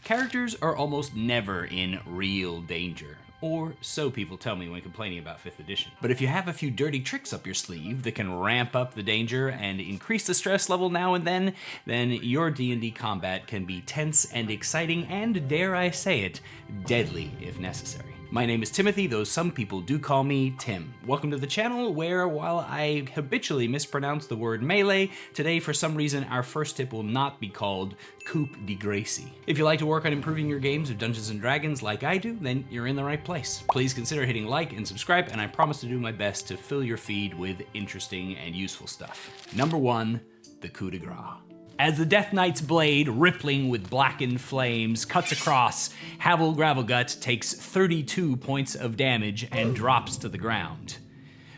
Characters are almost never in real danger. Or so people tell me when complaining about 5th edition. But if you have a few dirty tricks up your sleeve that can ramp up the danger and increase the stress level now and then your D&D combat can be tense and exciting and, dare I say it, deadly if necessary. My name is Timothy, though some people do call me Tim. Welcome to the channel where, while I habitually mispronounce the word melee, today for some reason our first tip will not be called Coup De Grace. If you like to work on improving your games of Dungeons & Dragons like I do, then you're in the right place. Please consider hitting like and subscribe, and I promise to do my best to fill your feed with interesting and useful stuff. Number 1, the Coup De Grace. As the Death Knight's blade, rippling with blackened flames, cuts across, Havel Gravelgut takes 32 points of damage and drops to the ground.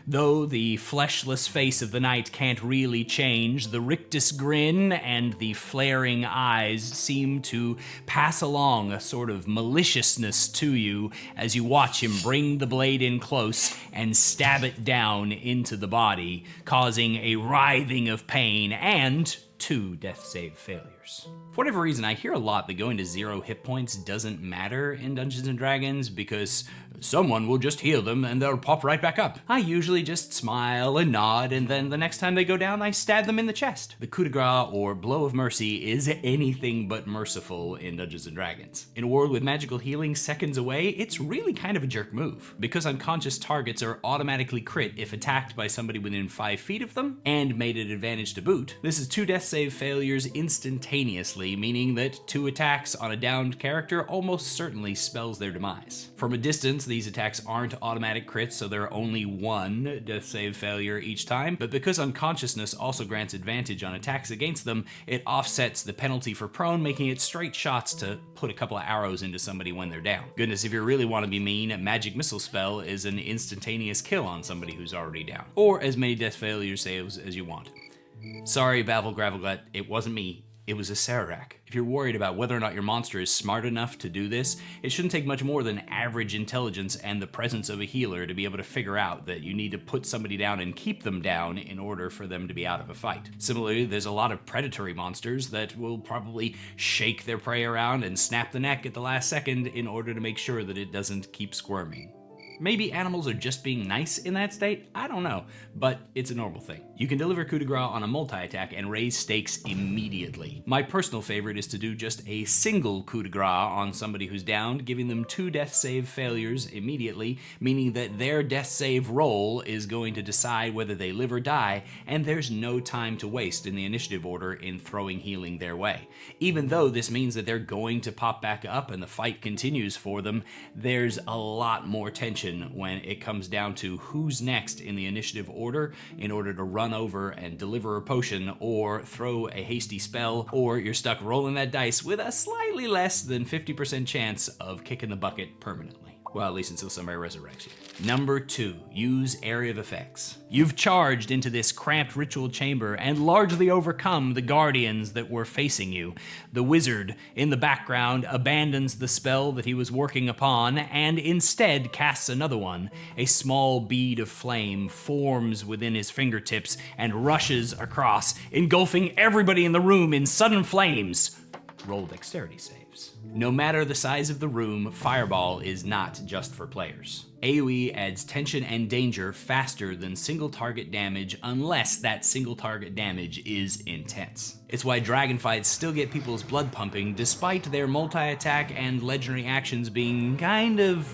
Though the fleshless face of the knight can't really change, the rictus grin and the flaring eyes seem to pass along a sort of maliciousness to you as you watch him bring the blade in close and stab it down into the body, causing a writhing of pain and 2 death save failures. For whatever reason, I hear a lot that going to 0 hit points doesn't matter in Dungeons & Dragons because someone will just heal them and they'll pop right back up. I usually just smile and nod, and then the next time they go down, I stab them in the chest. The Coup de Grace, or Blow of Mercy, is anything but merciful in Dungeons & Dragons. In a world with magical healing seconds away, it's really kind of a jerk move, because unconscious targets are automatically crit if attacked by somebody within 5 feet of them, and made an advantage to boot. This is 2 death save failures instantaneously, meaning that 2 attacks on a downed character almost certainly spells their demise. From a distance, these attacks aren't automatic crits, so there are only 1 death save failure each time, but because unconsciousness also grants advantage on attacks against them, it offsets the penalty for prone, making it straight shots to put a couple of arrows into somebody when they're down. Goodness, if you really want to be mean, a magic missile spell is an instantaneous kill on somebody who's already down, or as many death failure saves as you want. Sorry, Havel Gravelgut, it wasn't me. It was a Sararak. If you're worried about whether or not your monster is smart enough to do this, it shouldn't take much more than average intelligence and the presence of a healer to be able to figure out that you need to put somebody down and keep them down in order for them to be out of a fight. Similarly, there's a lot of predatory monsters that will probably shake their prey around and snap the neck at the last second in order to make sure that it doesn't keep squirming. Maybe animals are just being nice in that state, I don't know, but it's a normal thing. You can deliver Coup de Grace on a multi-attack and raise stakes immediately. My personal favorite is to do just a single Coup de Grace on somebody who's downed, giving them 2 death save failures immediately, meaning that their death save roll is going to decide whether they live or die, and there's no time to waste in the initiative order in throwing healing their way. Even though this means that they're going to pop back up and the fight continues for them, there's a lot more tension when it comes down to who's next in the initiative order in order to run over and deliver a potion or throw a hasty spell, or you're stuck rolling that dice with a slightly less than 50% chance of kicking the bucket permanently. Well, at least until somebody resurrects you. Number 2, use area of effects. You've charged into this cramped ritual chamber and largely overcome the guardians that were facing you. The wizard in the background abandons the spell that he was working upon and instead casts another one. A small bead of flame forms within his fingertips and rushes across, engulfing everybody in the room in sudden flames. Roll dexterity saves. No matter the size of the room, Fireball is not just for players. AOE adds tension and danger faster than single target damage unless that single target damage is intense. It's why dragon fights still get people's blood pumping despite their multi-attack and legendary actions being kind of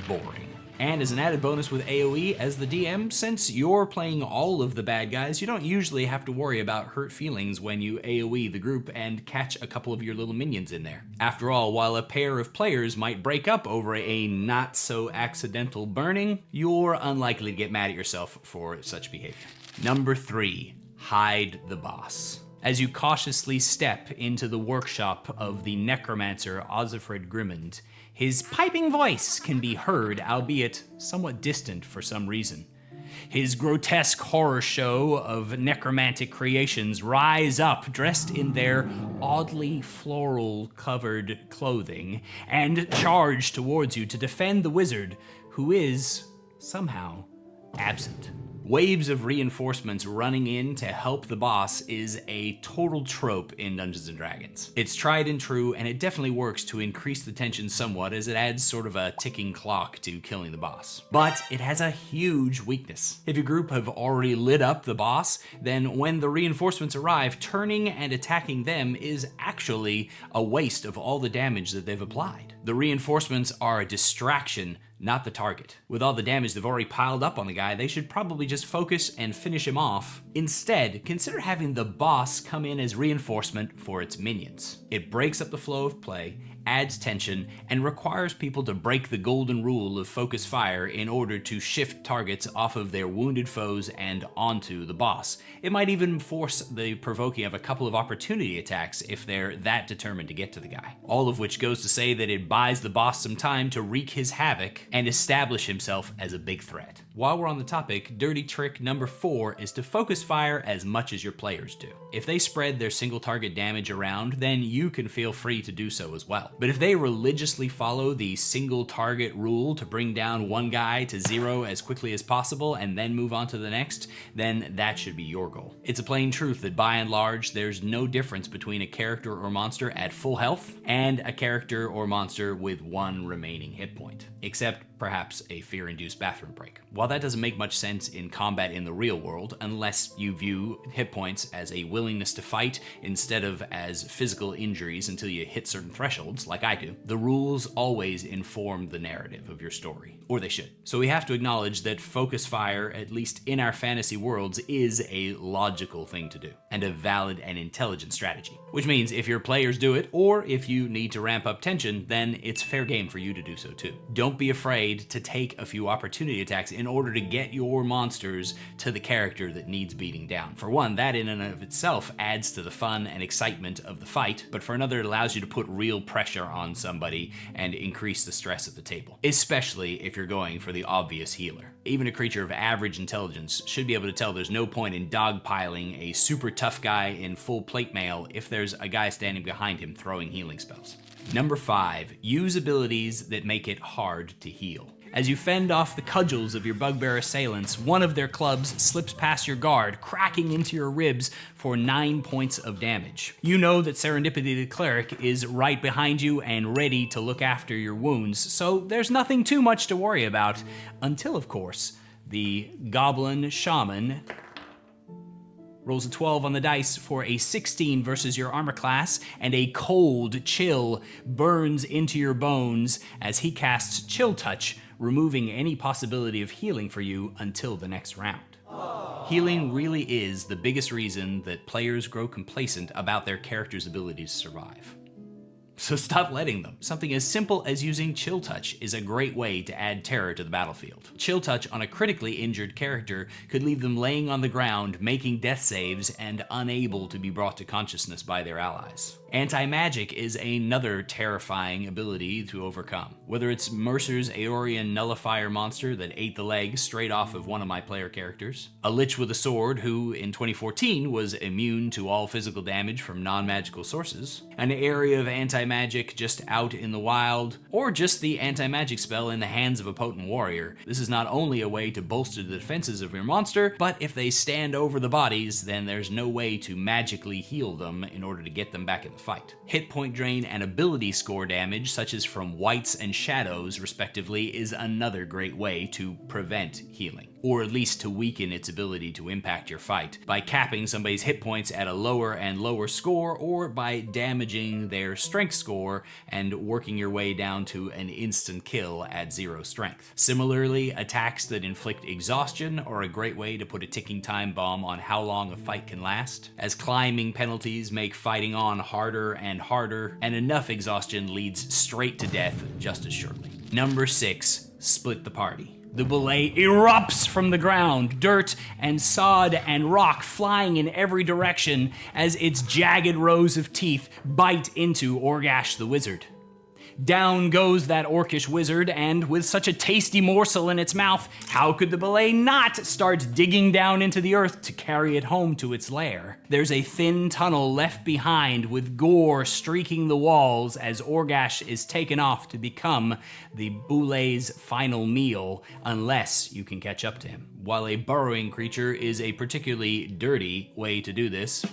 boring. And as an added bonus with AOE, as the DM, since you're playing all of the bad guys, you don't usually have to worry about hurt feelings when you AOE the group and catch a couple of your little minions in there. After all, while a pair of players might break up over a not-so-accidental burning, you're unlikely to get mad at yourself for such behavior. Number 3, hide the boss. As you cautiously step into the workshop of the necromancer Ossifred Grimmond, his piping voice can be heard, albeit somewhat distant for some reason. His grotesque horror show of necromantic creations rise up dressed in their oddly floral-covered clothing and charge towards you to defend the wizard, who is, somehow, absent. Waves of reinforcements running in to help the boss is a total trope in Dungeons & Dragons. It's tried and true, and it definitely works to increase the tension somewhat as it adds sort of a ticking clock to killing the boss. But it has a huge weakness. If your group have already lit up the boss, then when the reinforcements arrive, turning and attacking them is actually a waste of all the damage that they've applied. The reinforcements are a distraction, not the target. With all the damage they've already piled up on the guy, they should probably just focus and finish him off. Instead, consider having the boss come in as reinforcement for its minions. It breaks up the flow of play, adds tension, and requires people to break the golden rule of focus fire in order to shift targets off of their wounded foes and onto the boss. It might even force the provoking of a couple of opportunity attacks if they're that determined to get to the guy. All of which goes to say that it buys the boss some time to wreak his havoc and establish himself as a big threat. While we're on the topic, dirty trick number 4 is to focus fire as much as your players do. If they spread their single target damage around, then you can feel free to do so as well. But if they religiously follow the single target rule to bring down one guy to 0 as quickly as possible and then move on to the next, then that should be your goal. It's a plain truth that by and large, there's no difference between a character or monster at full health and a character or monster with 1 remaining hit point, except perhaps a fear-induced bathroom break. While that doesn't make much sense in combat in the real world, unless you view hit points as a willingness to fight instead of as physical injuries until you hit certain thresholds, like I do, the rules always inform the narrative of your story, or they should. So we have to acknowledge that focus fire, at least in our fantasy worlds, is a logical thing to do, and a valid and intelligent strategy. Which means if your players do it, or if you need to ramp up tension, then it's fair game for you to do so too. Don't be afraid to take a few opportunity attacks in order to get your monsters to the character that needs beating down. For one, that in and of itself adds to the fun and excitement of the fight, but for another, it allows you to put real pressure on somebody and increase the stress at the table, especially if you're going for the obvious healer. Even a creature of average intelligence should be able to tell there's no point in dogpiling a super tough guy in full plate mail if there's a guy standing behind him throwing healing spells. Number 5, use abilities that make it hard to heal. As you fend off the cudgels of your bugbear assailants, one of their clubs slips past your guard, cracking into your ribs for 9 points of damage. You know that Serendipity the Cleric is right behind you and ready to look after your wounds, so there's nothing too much to worry about, until, of course, the Goblin Shaman rolls a 12 on the dice for a 16 versus your armor class, and a cold chill burns into your bones as he casts Chill Touch, removing any possibility of healing for you until the next round. Healing really is the biggest reason that players grow complacent about their character's ability to survive. So stop letting them. Something as simple as using Chill Touch is a great way to add terror to the battlefield. Chill Touch on a critically injured character could leave them laying on the ground, making death saves, and unable to be brought to consciousness by their allies. Anti-magic is another terrifying ability to overcome. Whether it's Mercer's Aeorian Nullifier monster that ate the leg straight off of one of my player characters, a Lich with a Sword who in 2014 was immune to all physical damage from non-magical sources, an area of anti-magic just out in the wild, or just the anti-magic spell in the hands of a potent warrior. This is not only a way to bolster the defenses of your monster, but if they stand over the bodies, then there's no way to magically heal them in order to get them back in the fight. Hit point drain and ability score damage, such as from wights and shadows respectively, is another great way to prevent healing, or at least to weaken its ability to impact your fight, by capping somebody's hit points at a lower and lower score, or by damaging their strength score and working your way down to an instant kill at 0 strength. Similarly, attacks that inflict exhaustion are a great way to put a ticking time bomb on how long a fight can last, as climbing penalties make fighting on harder and harder, and enough exhaustion leads straight to death just as surely. Number 6, split the party. The belay erupts from the ground, dirt and sod and rock flying in every direction as its jagged rows of teeth bite into Orgash the Wizard. Down goes that orcish wizard, and with such a tasty morsel in its mouth, how could the belay not start digging down into the earth to carry it home to its lair? There's a thin tunnel left behind with gore streaking the walls as Orgash is taken off to become the boulet's final meal, unless you can catch up to him. While a burrowing creature is a particularly dirty way to do this,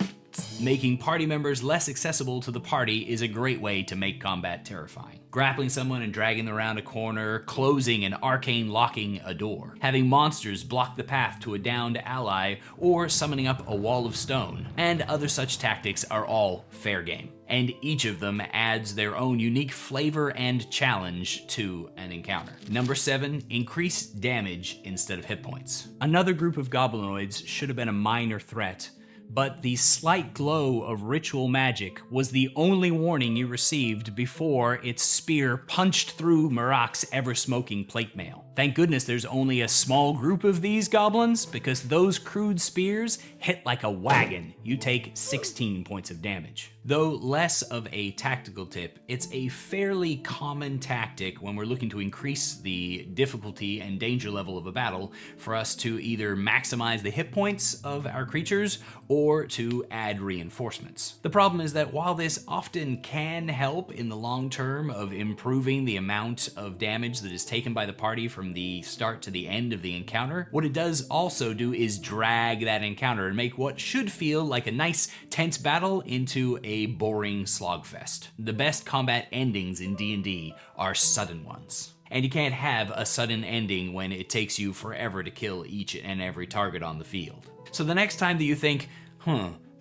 making party members less accessible to the party is a great way to make combat terrifying. Grappling someone and dragging them around a corner, closing and arcane locking a door, having monsters block the path to a downed ally, or summoning up a wall of stone, and other such tactics are all fair game. And each of them adds their own unique flavor and challenge to an encounter. Number 7, increase damage instead of hit points. Another group of goblinoids should have been a minor threat, but the slight glow of ritual magic was the only warning you received before its spear punched through Marak's ever-smoking plate mail. Thank goodness there's only a small group of these goblins, because those crude spears hit like a wagon. You take 16 points of damage. Though less of a tactical tip, it's a fairly common tactic when we're looking to increase the difficulty and danger level of a battle for us to either maximize the hit points of our creatures or to add reinforcements. The problem is that while this often can help in the long term of improving the amount of damage that is taken by the party from the start to the end of the encounter, what it does also do is drag that encounter and make what should feel like a nice tense battle into a boring slogfest. The best combat endings in D&D are sudden ones. And you can't have a sudden ending when it takes you forever to kill each and every target on the field. So the next time that you think,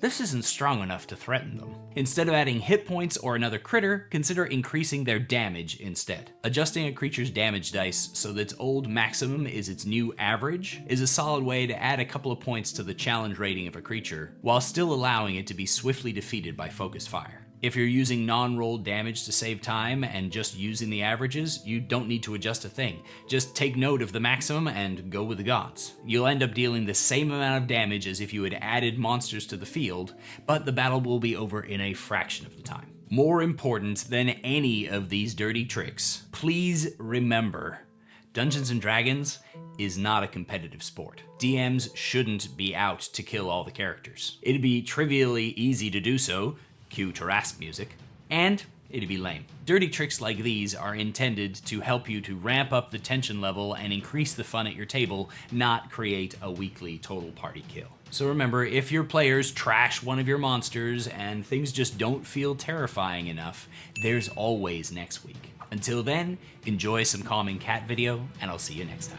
this isn't strong enough to threaten them, instead of adding hit points or another critter, consider increasing their damage instead. Adjusting a creature's damage dice so that its old maximum is its new average is a solid way to add a couple of points to the challenge rating of a creature, while still allowing it to be swiftly defeated by focused fire. If you're using non-rolled damage to save time and just using the averages, you don't need to adjust a thing. Just take note of the maximum and go with the gods. You'll end up dealing the same amount of damage as if you had added monsters to the field, but the battle will be over in a fraction of the time. More important than any of these dirty tricks, please remember, Dungeons & Dragons is not a competitive sport. DMs shouldn't be out to kill all the characters. It'd be trivially easy to do so, cue Tarrasque music, and it'd be lame. Dirty tricks like these are intended to help you to ramp up the tension level and increase the fun at your table, not create a weekly total party kill. So remember, if your players trash one of your monsters and things just don't feel terrifying enough, there's always next week. Until then, enjoy some calming cat video, and I'll see you next time.